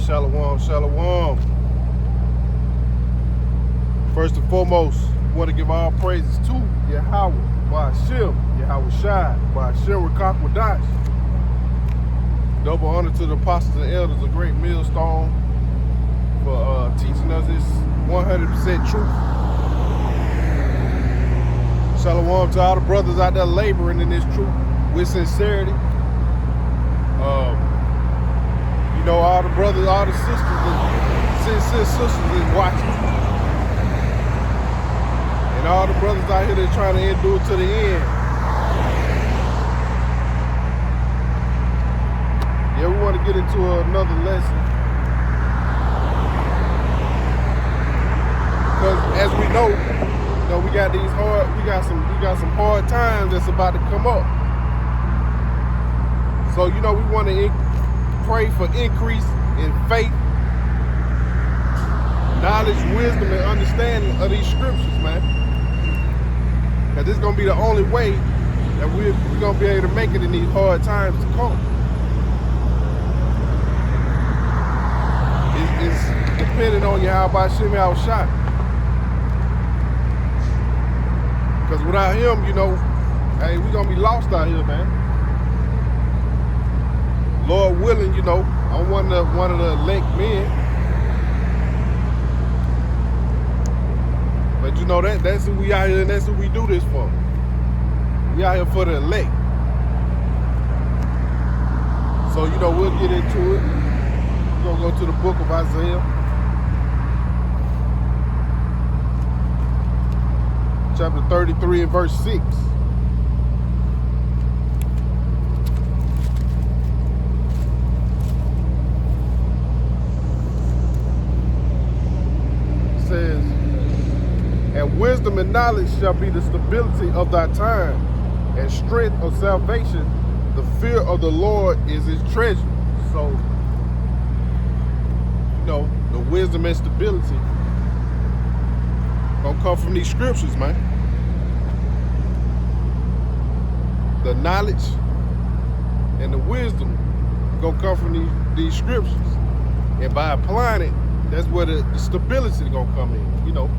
Shalom, shalom. First and foremost, we want to give all praises to Yahweh, Ba'ashem, Yahweh Shai, Ba'ashem Rakakwadash. Double honor to the apostles and elders, a great millstone for teaching us this 100% truth. Shalom to all the brothers out there laboring in this truth with sincerity. You know, all the brothers, all the sisters, sincere sisters is watching. And all the brothers out here that's trying to endure to the end. Yeah, we want to get into another lesson. Because as we know, you know, we got some hard times that's about to come up. So, you know, we want to pray for increase in faith, knowledge, wisdom, and understanding of these scriptures, man. Because this is going to be the only way that we're going to be able to make it in these hard times to come. It's depending on Yahweh Shem Shai. Because without him, you know, hey, we're going to be lost out here, man. Lord willing, you know, I'm one of the elect men. But you know, that's who we out here and that's who we do this for. We out here for the elect. So, you know, we'll get into it. We're going to go to the book of Isaiah. Chapter 33 and verse 6. Says, and wisdom and knowledge shall be the stability of thy time, and strength of salvation. The fear of the Lord is his treasure. So, you know, the wisdom and stability gonna come from these scriptures, man. The knowledge and the wisdom gonna come from these scriptures, and by applying it, that's where the stability is gonna come in, you know.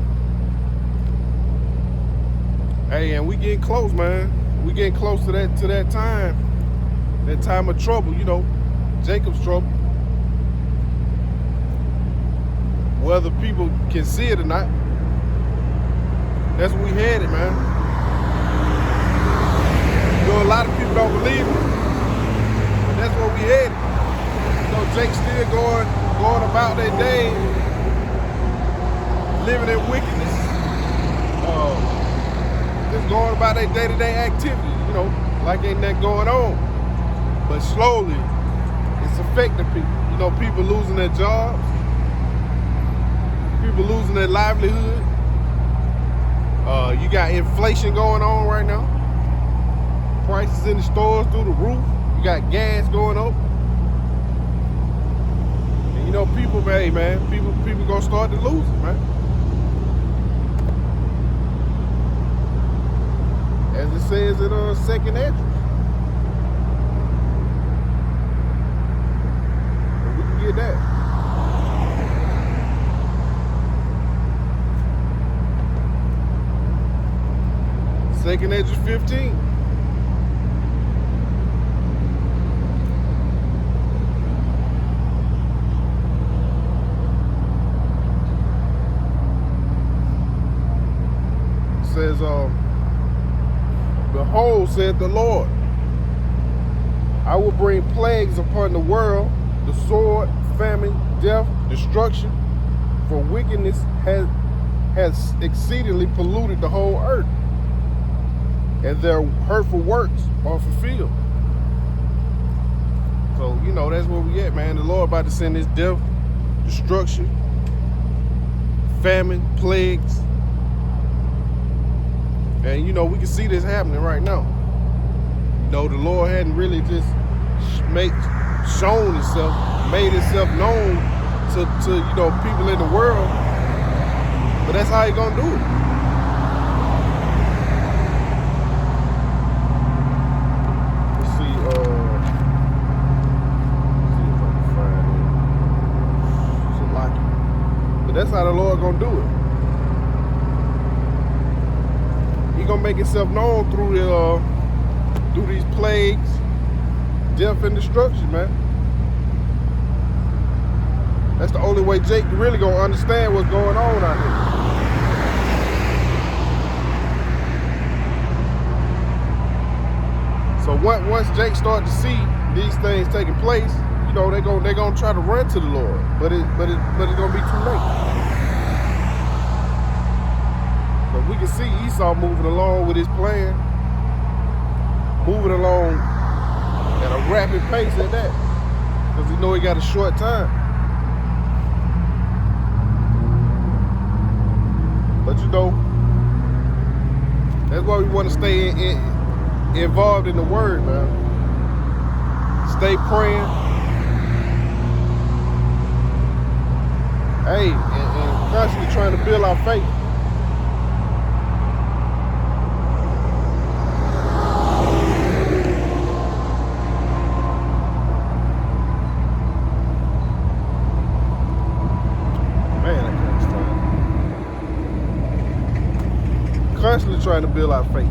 Hey, and we getting close, man. We getting close to that time of trouble, you know, Jacob's trouble. Whether people can see it or not, that's where we headed, man. You know, a lot of people don't believe it, but that's where we headed. You know, Jake's still going about their day, living in wickedness, just going about their day-to-day activity, you know, like ain't nothing going on. But slowly, it's affecting people. You know, people losing their jobs, people losing their livelihood. You got inflation going on right now. Prices in the stores through the roof. You got gas going up. You know, people, hey, man, people gonna start to lose it, man. As it says in 2nd Esdras. We can get that. Second Esdras 15. Says, behold, said the Lord, I will bring plagues upon the world, the sword, famine, death, destruction, for wickedness has exceedingly polluted the whole earth, and their hurtful works are fulfilled. So, you know, that's where we at, man. The Lord about to send this death, destruction, famine, plagues. And, you know, we can see this happening right now. You know, the Lord hadn't really just shown himself, made himself known to you know, people in the world. But that's how he gonna do it. Let's see if I can find it. how the Lord gonna do it. He gonna make himself known through these plagues, death and destruction, man. That's the only way Jake really gonna understand what's going on out here. So once Jake start to see these things taking place, you know, they gonna try to run to the Lord, but it's gonna be too late. But we can see Esau moving along with his plan, moving along at a rapid pace at that, because he know he got a short time. But you know, that's why we want to stay involved in the Word, man. Stay praying. Hey, and constantly trying to build our faith. Constantly trying to build our faith.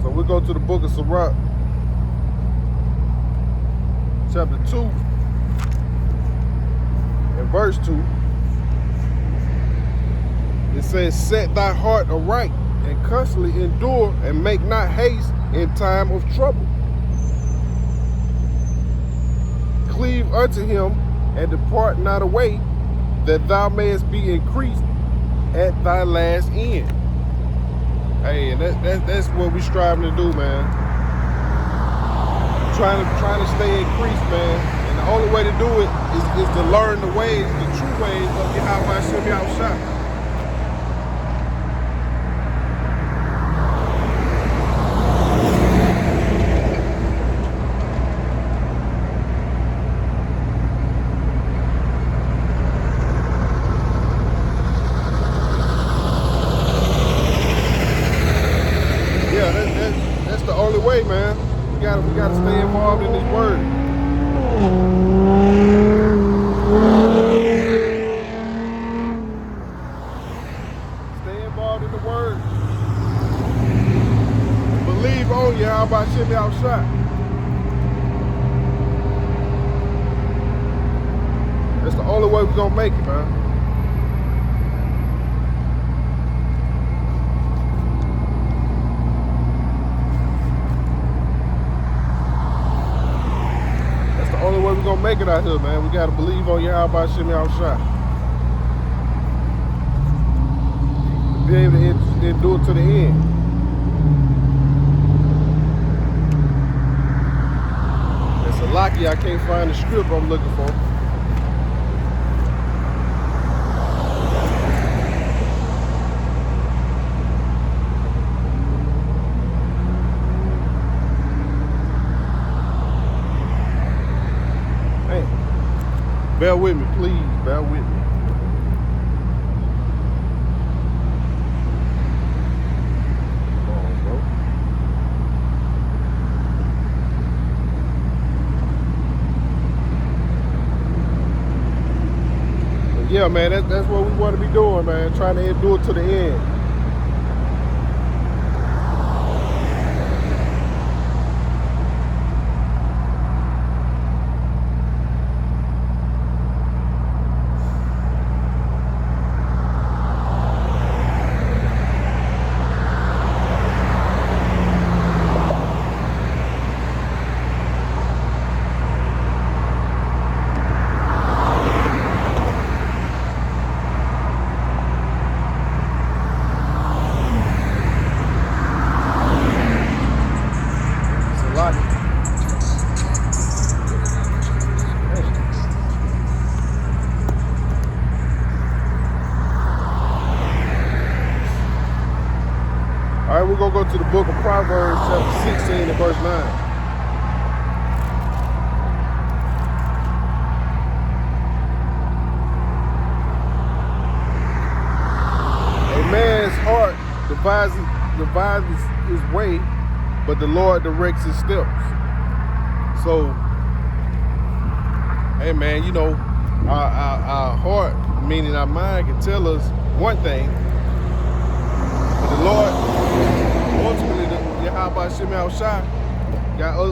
So we go to the book of Sirach, chapter 2, and verse 2. It says, set thy heart aright, and constantly endure, and make not haste in time of trouble. Cleave unto him, and depart not away, that thou mayest be increased at thy last end. Hey, and that's what we striving to do, man. Trying to stay increased, man. And the only way to do it is to learn the ways, the true ways of Yahweh Hashem Yahushua. That's the only way, man. We gotta stay involved in this Word. Stay involved in the Word. Believe on Yahweh Hashem Yahushua. That's the only way we're gonna make it, man. Only way we're gonna make it out here, man. We gotta believe on Yahweh Hashem Yahushua. Be able to endure to the end. It's a lucky I can't find the script I'm looking for. Bear with me, please. Bear with me. Come on, bro. But yeah, man, that's what we want to be doing, man. Trying to endure to the end. All right, we're going to go to the book of Proverbs, chapter 16 and verse 9. A man's heart devises his way, but the Lord directs his steps. So, hey man, you know, Our heart, meaning our mind, can tell us one thing, but the Lord, ultimately, the Yahweh Shem Shai,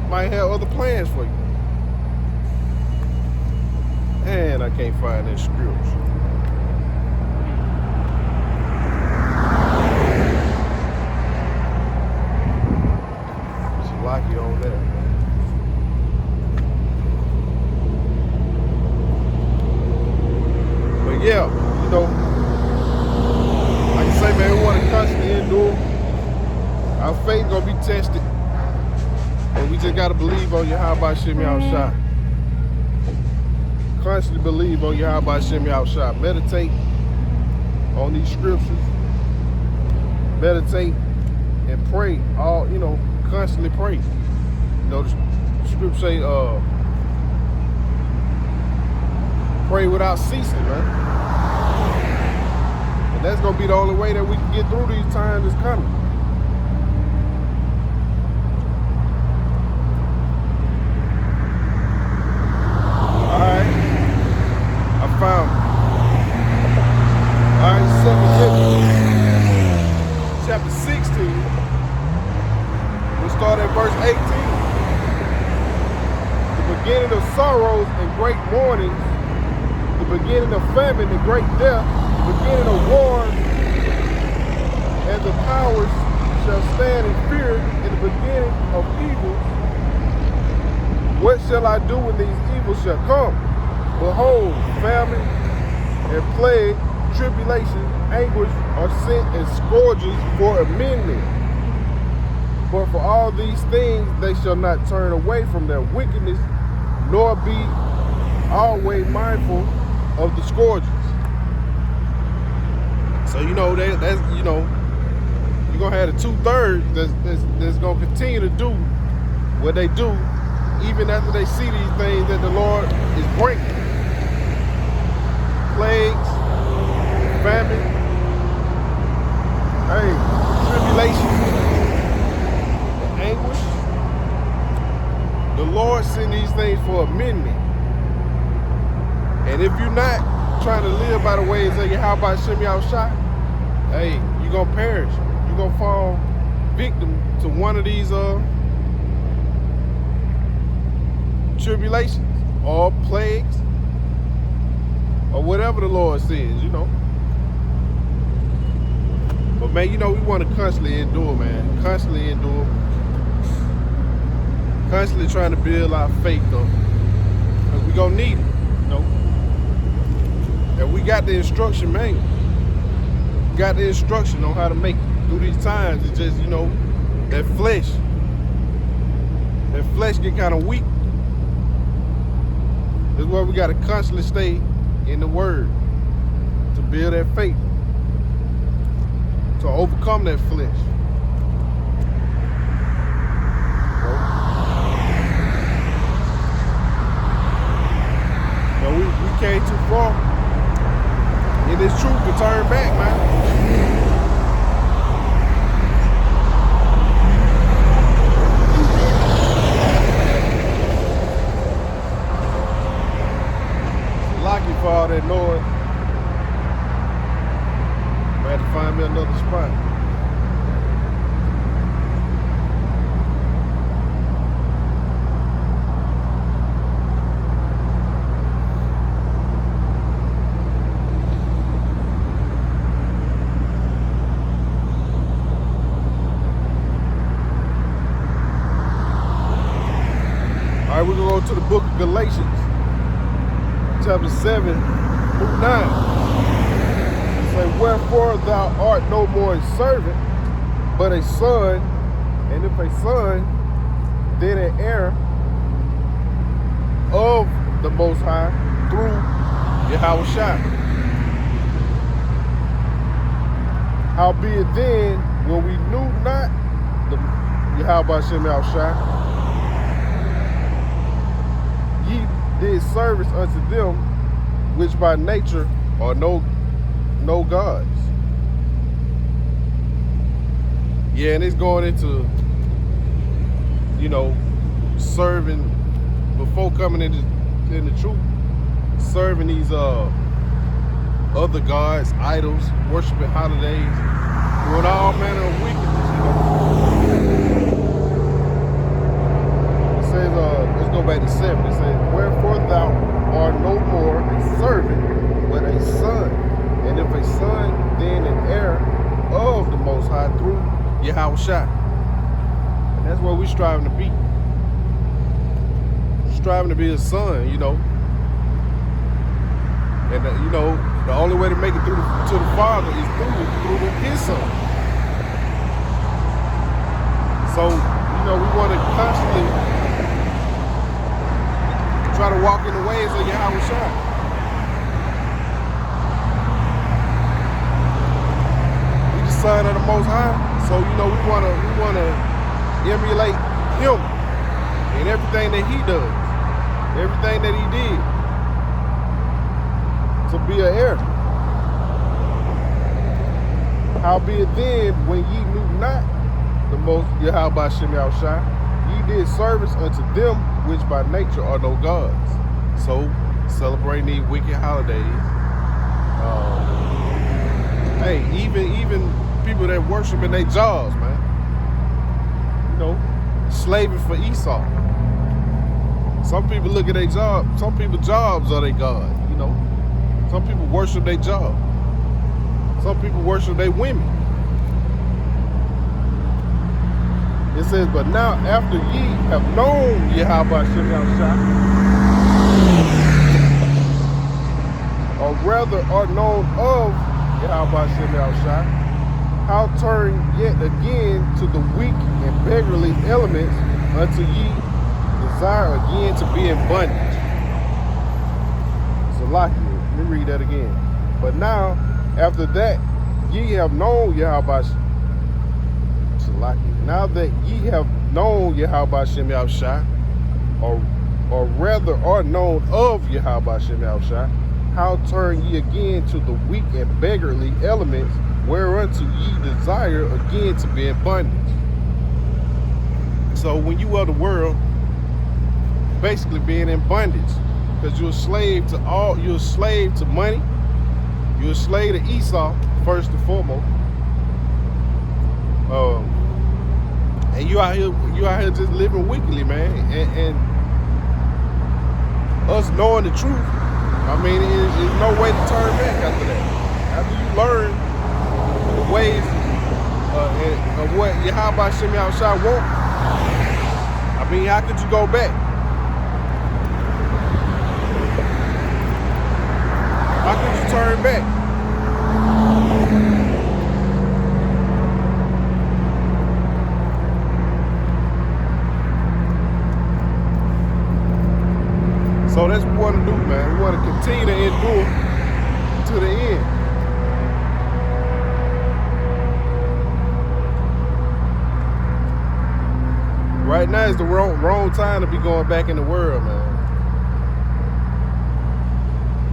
might have other plans for you. And I can't find that scripture. It's lucky on that. But yeah, you know, like I say, man, we want to constantly endure. Our faith gonna be tested, and we just gotta believe on Yahweh Shem Shai. Constantly believe on Yahweh Shem Shai. Meditate on these scriptures. Meditate and pray. Constantly pray. You know, the scripture say, pray without ceasing, man. And that's gonna be the only way that we can get through these times that's coming. Found. All right, 2 Timothy, chapter 16. We'll start at verse 18. The beginning of sorrows and great mournings, the beginning of famine and great death, the beginning of wars, and the powers shall stand in fear in the beginning of evils. What shall I do when these evils shall come? Behold, famine and plague, tribulation, anguish are sent and scourges for a minute. But for all these things they shall not turn away from their wickedness, nor be always mindful of the scourges. So that's you're gonna have the 2/3 that's gonna continue to do what they do, even after they see these things that the Lord is bringing. Plagues, famine, tribulation, anguish. The Lord sent these things for a minute. And if you're not trying to live by the ways of Yahweh Shem Shai, you're gonna perish. You're gonna fall victim to one of these tribulations or plagues, or whatever the Lord says, But man, we want to constantly endure, man. Constantly endure. Constantly trying to build our faith up. Because we're going to need it, And we got the instruction manual. We got the instruction on how to make it through these times. It's just, that flesh get kind of weak. That's why we got to constantly stay in the Word to build that faith, to overcome that flesh. So we came too far in this truth to turn back, man. For all that noise, I had to find me another spot. All right, we're gonna go to the book of Galatians. Chapter 7 through 9. It says, wherefore thou art no more a servant, but a son, and if a son, then an heir of the Most High through Yahweh Shai. Howbeit then, when we knew not the Yahweh Shem Shai, ye did service unto them which by nature are no gods. Yeah, and it's going into, serving before coming into the truth. serving these other gods, idols, worshiping holidays, doing all manner of wickedness, It says, let's go back to 7. It says, wherefore thou art no more a servant, but a son. And if a son, then an heir of the Most High through Yahushua. And that's what we're striving to be. Striving to be a son, And the only way to make it through to the Father is through His Son. So, we want to constantly try to walk in the ways of Yahushua. He's the Son of the Most High. So, we wanna emulate Him in everything that He does, everything that He did, to be an heir. Howbeit then, when ye knew not the most Yahweh Shem Yahushua, ye did service unto them which by nature are no gods. So, celebrating these wicked holidays. Hey, even people that worship in their jobs, man. Slaving for Esau. Some people look at their job. Some people's jobs are their God. Some people worship their job. Some people worship their women. It says, but now after ye have known Yahweh Shem Yahushua, or rather are known of Yahweh Shem Yahushua, how turn yet again to the weak and beggarly elements until ye desire again to be in bondage. Salakia. Let me read that again. But now, after that, ye have known Yahweh. Now that ye have known Yahweh Shem Yahushua, or rather are known of Yahweh Shem Yahushua, how turn ye again to the weak and beggarly elements, whereunto ye desire again to be in bondage. So when you are the world, basically being in bondage. Because you're a slave to money. You're a slave to Esau, first and foremost. And you out here just living wickedly, man. And us knowing the truth, there's no way to turn back after that. After you learn the ways of what Yahweh Shem Yahushua want, how could you go back? How could you turn back? So that's what we want to do, man. We want to continue to endure to the end. Right now is the wrong time to be going back in the world, man.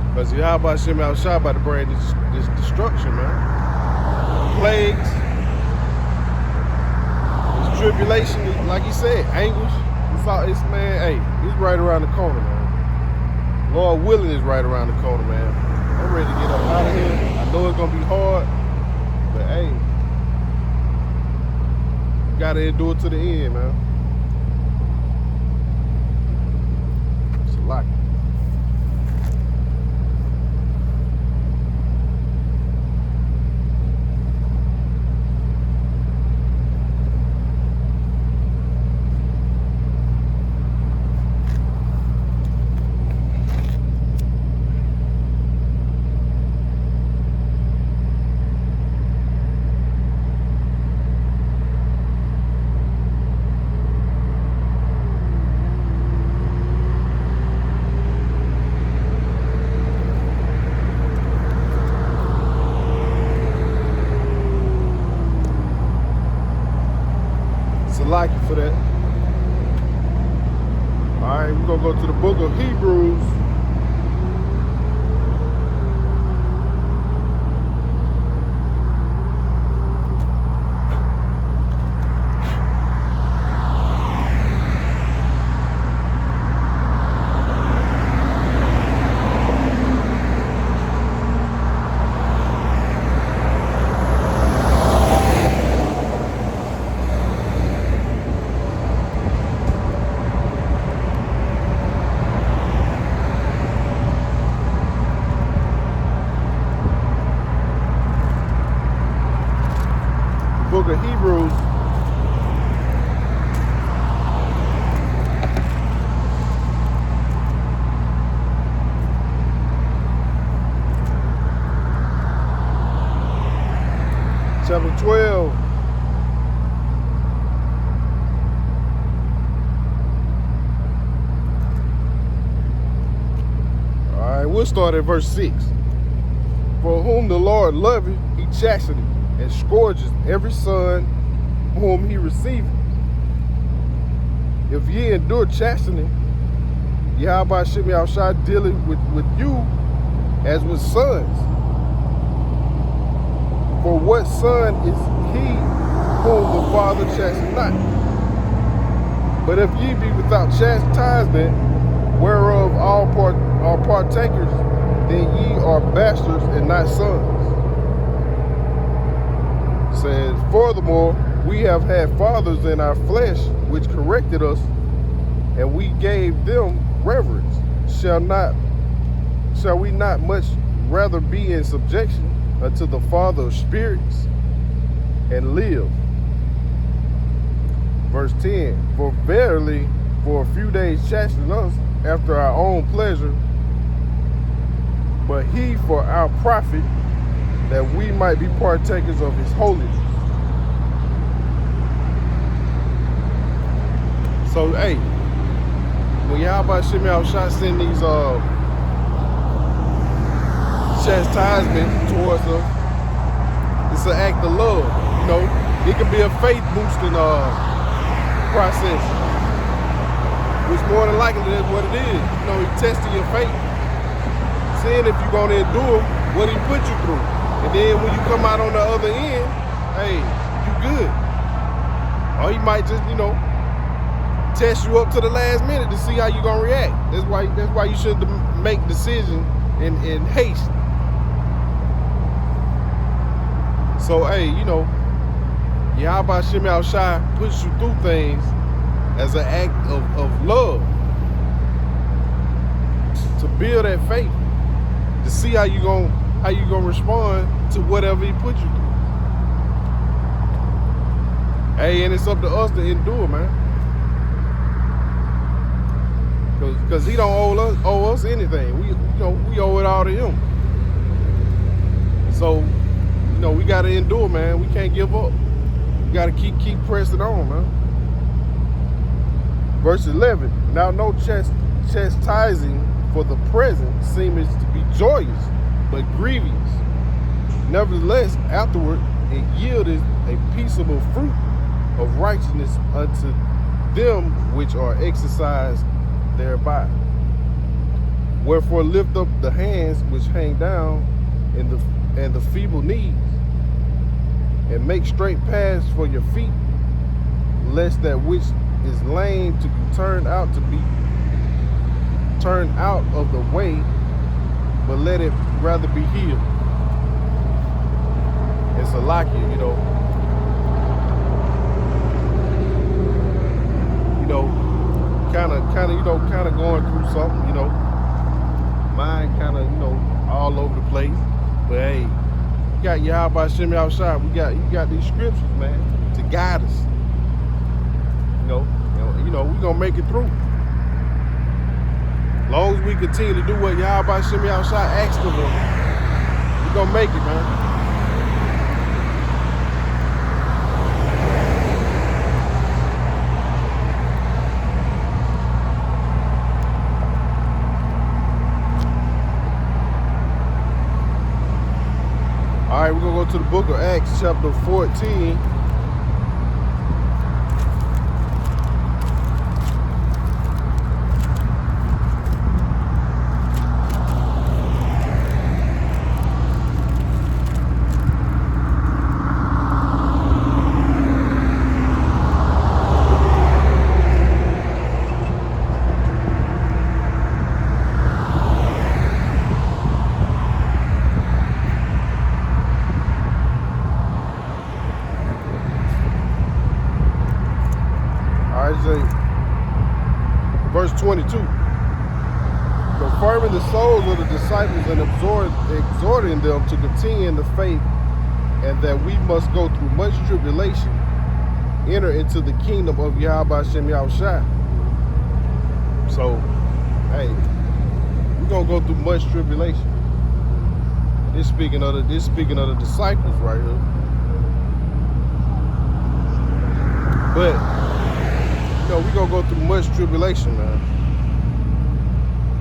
Because Yahweh Shem Yahushua about to bring this destruction, man. Plagues, this tribulation, like he said, anguish. It's right around the corner, man. Lord willing is right around the corner, man. I'm ready to get up out of here. I know it's gonna be hard, but hey, you gotta endure to the end, man. It's a lot. Like you for that. All right, we're gonna go to the book of Hebrews. book of Hebrews, chapter 12. All right, we'll start at verse 6. For whom the Lord loveth, he chasteneth, and scourges every son whom he receiveth. If ye endure chastening, Yahweh Shemi Yahushua dealing with you as with sons. For what son is he whom the Father chasteneth not? But if ye be without chastisement, whereof all are partakers, then ye are bastards and not sons. It says, furthermore, we have had fathers in our flesh which corrected us, and we gave them reverence. Shall we not much rather be in subjection unto the Father of spirits and live? Verse 10, for verily for a few days chasten us after our own pleasure, but he for our profit, that we might be partakers of his holiness. So, hey, when Yahweh Shemi Yahushua send these chastisement towards us, it's an act of love. You know, it can be a faith boosting process, which more than likely that's what it is. You know, he's testing your faith, seeing if you're gonna endure what he put you through. And then when you come out on the other end, hey, you good. Or he might just, you know, test you up to the last minute to see how you're gonna react. That's why you shouldn't make decisions in haste. So, hey, you know, Yahweh Shemi Yahushua puts you through things as an act of love, to build that faith, to see how you gonna respond to whatever he put you through. Hey, and it's up to us to endure, man. Because he don't owe us anything. We owe it all to him. So, you know, we gotta endure, man. We can't give up. We gotta keep pressing on, man. Verse 11. Now no chastising for the present seemeth to be joyous, but grievous. Nevertheless, afterward it yieldeth a peaceable fruit of righteousness unto them which are exercised thereby. Wherefore lift up the hands which hang down and the feeble knees, and make straight paths for your feet, lest that which is lame to be turned out of the way, but let it rather be healed. It's a Salakia, you know, kind of going through something, you know, mind kind of, you know, all over the place. But hey, you got Yahweh Shemi Yahushua. You got these scriptures, man, to guide us. You know, we gonna make it through. As long as we continue to do what Yahweh Shemi Yahushua asked of us, we gonna make it, man. All right, we're gonna go to the book of Acts, chapter 14. Verse 22, confirming the souls of the disciples and exhorting them to continue in the faith and that we must go through much tribulation, enter into the kingdom of Yahweh Hashem Yahushua. So, hey, we're gonna go through much tribulation. This speaking of the disciples right here. But we're gonna go through much tribulation, man.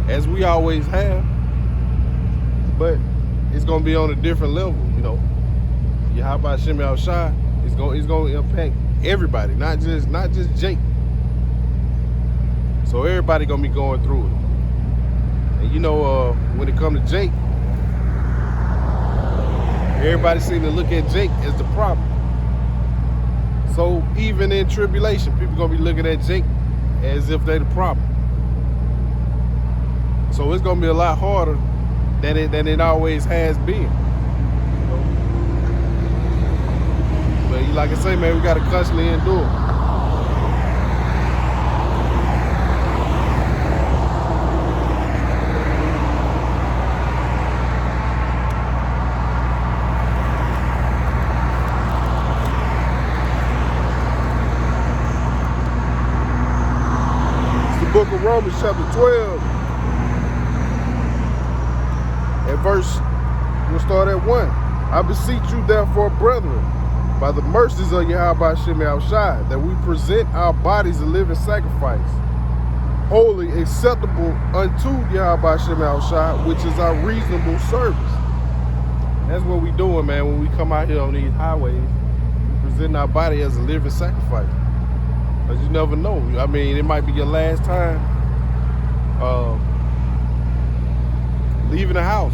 As we always have. But it's gonna be on a different level, Yahweh Hashem Yahushua is gonna impact everybody, not just Jake. So everybody gonna be going through it. And when it comes to Jake, everybody seem to look at Jake as the problem. So even in tribulation, people gonna be looking at Jake as if they the problem. So it's gonna be a lot harder than it always has been. But like I say, man, we gotta constantly endure. It's the book of Romans, chapter 12. At verse, we'll start at 1. I beseech you therefore, brethren, by the mercies of Yahweh Hashem Yahushua, that we present our bodies a living sacrifice, holy, acceptable unto Yahweh Hashem Yahushua, which is our reasonable service. That's what we doing, man, when we come out here on these highways. We present our body as a living sacrifice. Because you never know. I mean, it might be your last time leaving the house,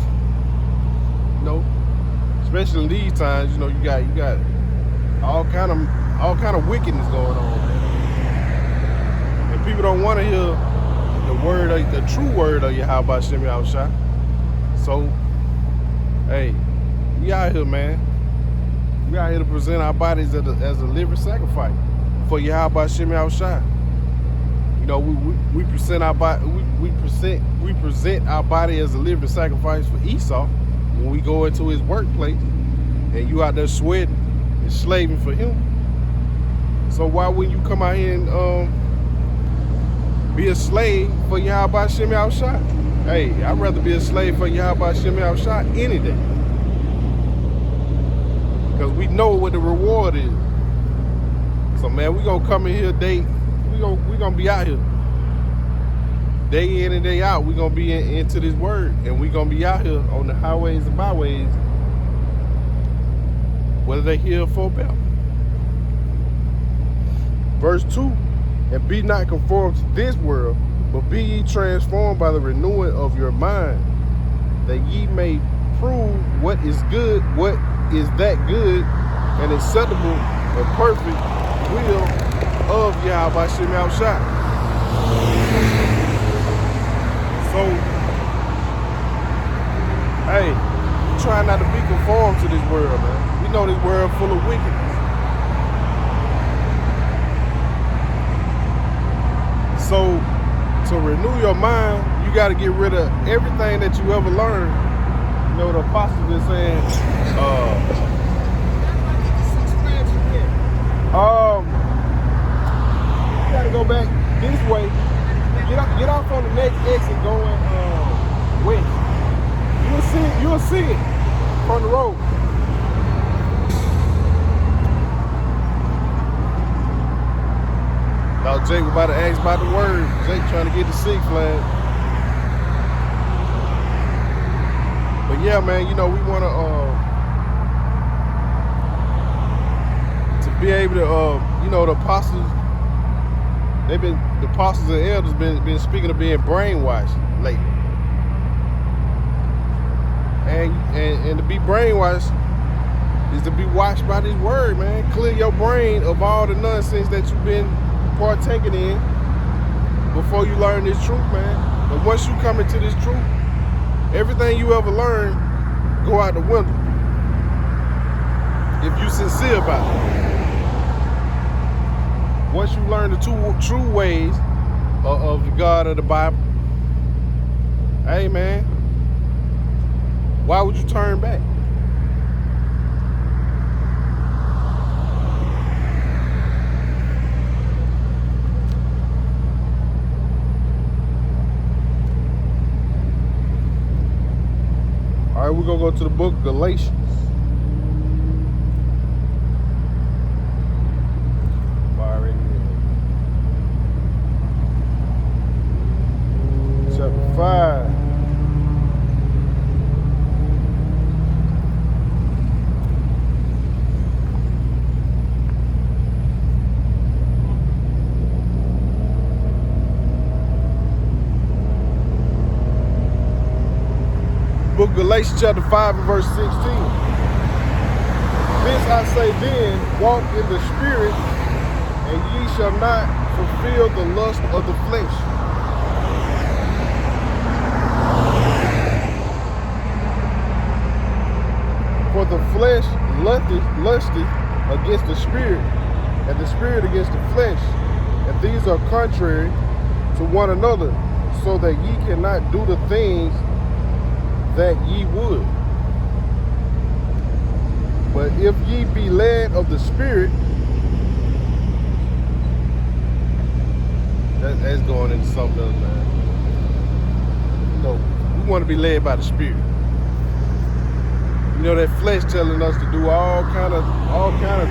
especially in these times. You got all kind of wickedness going on, and people don't want to hear the true word of Yahweh Hashem Yahushua. So, hey, we out here, man. We out here to present our bodies as a living sacrifice for Yahweh Hashem Yahushua. We present our body. We present our body as a living sacrifice for Esau when we go into his workplace, and you out there sweating and slaving for him. So why wouldn't you come out here and be a slave for Yahweh Hashem Yahushua? Hey, I'd rather be a slave for Yahweh Hashem Yahushua any day, because we know what the reward is. So man, we gonna come in here we gonna be out here day in and day out. We gonna be into this word, and we gonna be out here on the highways and byways, whether they hear or forbell. Verse 2, and be not conformed to this world, but be ye transformed by the renewing of your mind, that ye may prove what is good, what is that good and acceptable and perfect will of Yahweh Hashem Yahushua. So, hey, we try not to be conformed to this world, man. We know this world full of wickedness. So, to renew your mind, you got to get rid of everything that you ever learned. The apostles been saying, you got to go back this way. Get off on the next exit going west. You'll see it from the road. Now Jake was about to ask about the word. Jake trying to get the Six Flag. But yeah, man, we want to be able to, the apostles. The apostles and elders been speaking of being brainwashed lately, and to be brainwashed is to be washed by this word, man. Clear your brain of all the nonsense that you've been partaking in before you learn this truth, man. But once you come into this truth, everything you ever learned go out the window if you sincere about it. Once you learn the true ways of the God of the Bible, hey man, why would you turn back? we're going to go to the book of Galatians. Chapter 5. Book of Galatians chapter 5 and verse 16. This I say then, walk in the Spirit, and ye shall not fulfill the lust of the flesh. For the flesh lusteth against the Spirit, and the Spirit against the flesh, and these are contrary to one another, so that ye cannot do the things that ye would. But if ye be led of the Spirit, that's going into something else, man. You know, we want to be led by the Spirit. You know, that flesh telling us to do all kind of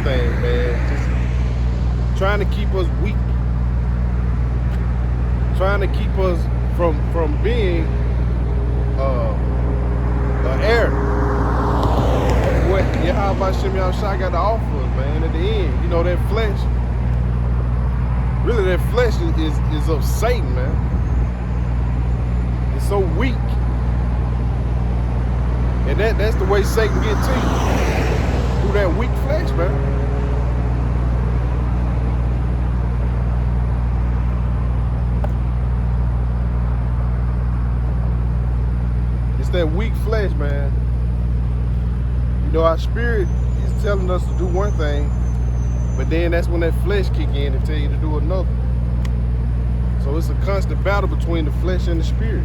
things, man. Just trying to keep us weak, trying to keep us from being air. That's what Yahweh Shem Yahushua got to offer us, man, at the end. You know, that flesh, really that flesh is of Satan, man. It's so weak. And that's the way Satan get to you. Through that weak flesh, man. That weak flesh, man. You know, our spirit is telling us to do one thing, but then that's when that flesh kick in and tell you to do another. So it's a constant battle between the flesh and the spirit.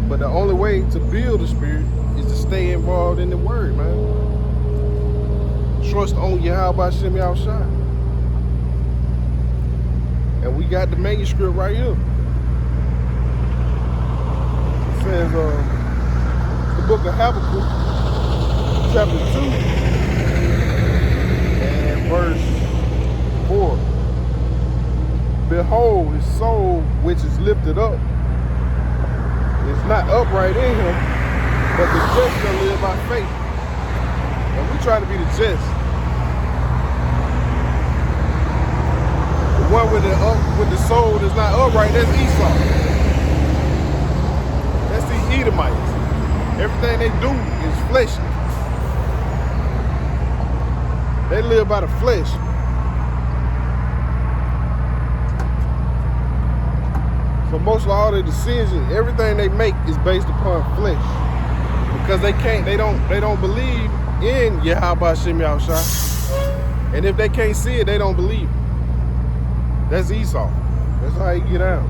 But the only way to build the spirit is to stay involved in the word, man. Trust on Yahweh Shem Yahushua. And we got the manuscript right here. Says the book of Habakkuk, chapter 2 and verse 4. Behold, his soul which is lifted up is not upright in him, but the just shall live by faith. And we try to be the just. The one with the soul that's not upright, that's Esau. Edomites. Everything they do is fleshly. They live by the flesh. So most of all their decisions, everything they make is based upon flesh. Because they don't believe in Yahweh Shem Yahushua. And if they can't see it, they don't believe it. That's Esau. That's how he get out.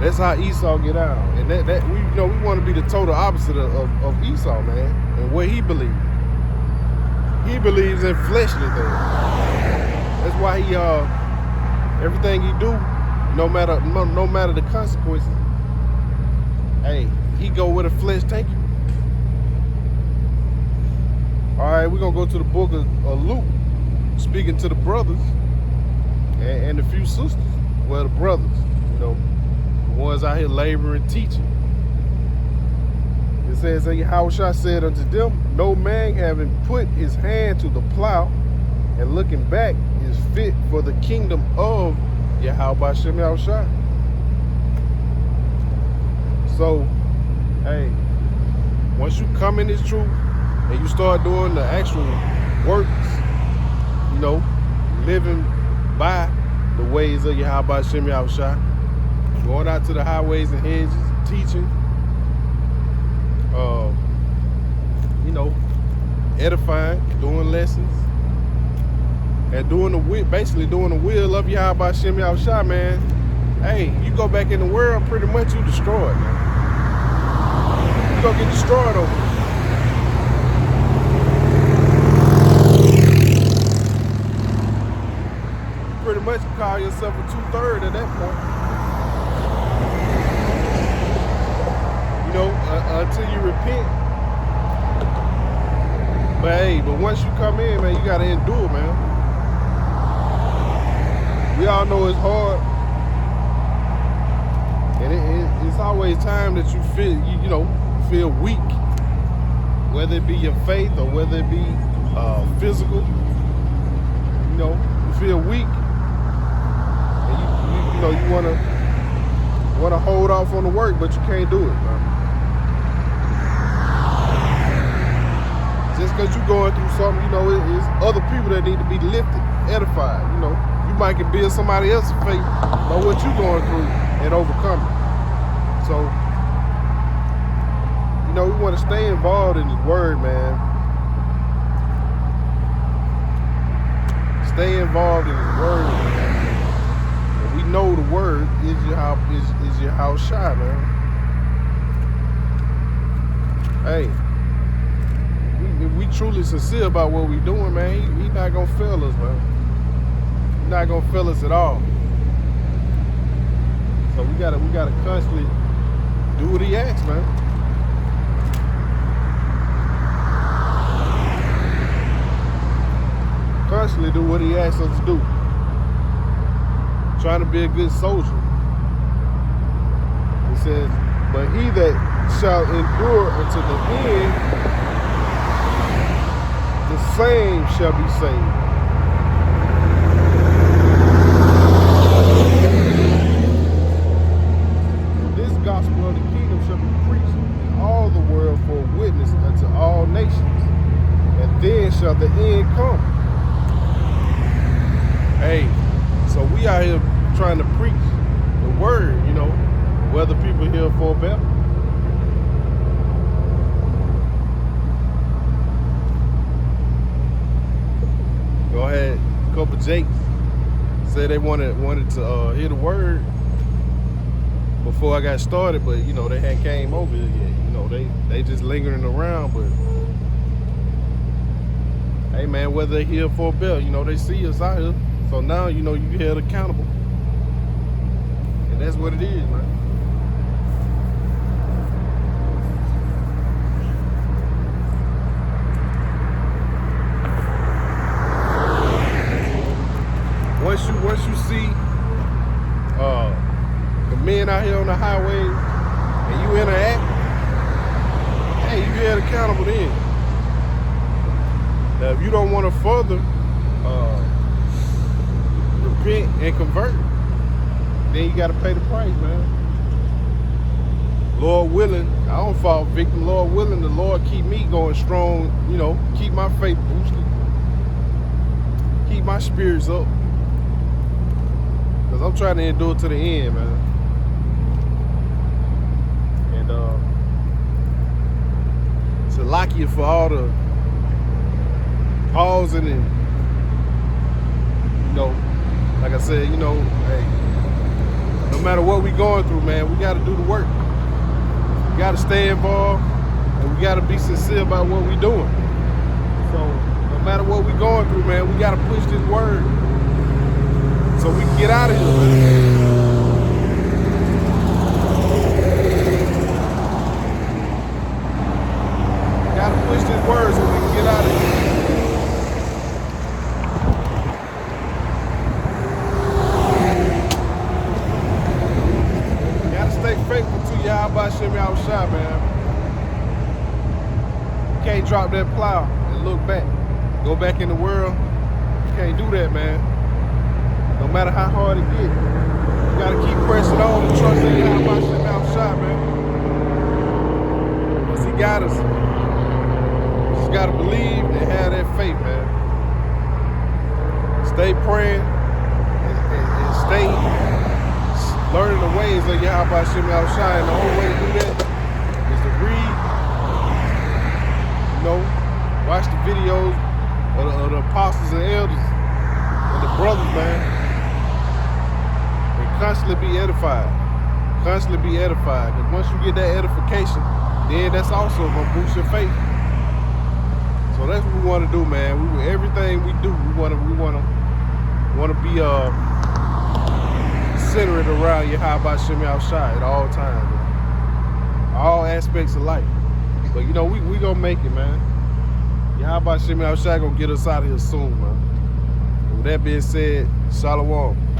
That's how Esau get out. And that we want to be the total opposite of Esau, man. And what he believes. He believes in fleshly things. That's why he everything he do, no matter the consequences, hey, he go where the flesh take him. Alright, we're gonna go to the book of Luke, speaking to the brothers and a few sisters. Well, the brothers, you know. Ones out here laboring, teaching. It says, and Yahushua said unto them, no man having put his hand to the plow and looking back is fit for the kingdom of Yahweh Shem Yahushua. So, hey, once you come in this truth and you start doing the actual works, you know, living by the ways of Yahweh Shem Yahushua, going out to the highways and hedges, teaching, you know, edifying, doing lessons, and basically doing the will of Yahweh Shem Yahushua, man. Hey, you go back in the world, pretty much you destroyed, man. you gonna get destroyed over. Pretty much call yourself a 2/3 at that point. You know, until you repent. But hey, but once you come in, man, you gotta endure, man. We all know it's hard, and it's always time that you feel, you know, feel weak, whether it be your faith or whether it be physical. You know, you feel weak, and you know you wanna hold off on the work, but you can't do it, man. Just because you're going through something, you know, it's other people that need to be lifted, edified. You know, you might can build somebody else's faith by what you're going through and overcoming. So, you know, we want to stay involved in His Word, man. Stay involved in His Word, man. And we know the Word is your house shine, man. Hey. If we truly sincere about what we're doing, man, he not gonna fail us, man. He's not gonna fail us at all. So we gotta constantly do what He asks, man. Constantly do what He asks us to do. Trying to be a good soldier. He says, but he that shall endure unto the end, the same shall be saved. This gospel of the kingdom shall be preached in all the world for a witness unto all nations, and then shall the end come. Hey, so we out here trying to preach the word, you know, whether people hear for better. Go ahead, a couple Jakes said they wanted to hear the word before I got started, but you know they hadn't came over yet. You know they just lingering around. But hey man, whether they here for a bell, you know they see us out here, so now you know you held accountable, and that's what it is, man. Once you see the men out here on the highway and you interact, hey, you get accountable then. Now, if you don't want to further repent and convert, then you got to pay the price, man. Lord willing, I don't fall victim. Lord willing, the Lord keep me going strong, you know, keep my faith boosted, keep my spirits up. Cause I'm trying to endure to the end, man. And so lucky for all the pausing and, you know, like I said, you know, hey, no matter what we going through, man, we got to do the work. We got to stay involved, and we got to be sincere about what we doing. So no matter what we going through, man, we got to push this word, so we can get out of here, man. Gotta push this word so we can get out of here. Gotta stay faithful to Yahweh Shem Yahushua, man. You can't drop that plow and look back. Go back in the world. You can't do that, man. No matter how hard it gets, you gotta keep pressing on and trust in Yahweh Shem Yahushua, man. Because He got us. You just gotta believe and have that faith, man. Stay praying and stay learning the ways of Yahweh Shem Yahushua. And the only way to do that is to read, you know, watch the videos of the apostles and elders and the brothers, man. Constantly be edified. Constantly be edified. And once you get that edification, then that's also gonna boost your faith. So that's what we want to do, man. Everything we do, we want to be centered around Yahweh Shem Yahushua at all times, man. All aspects of life. But you know, we gonna make it, man. Yahweh Shem Yahushua gonna get us out of here soon, man. And with that being said, Shalom.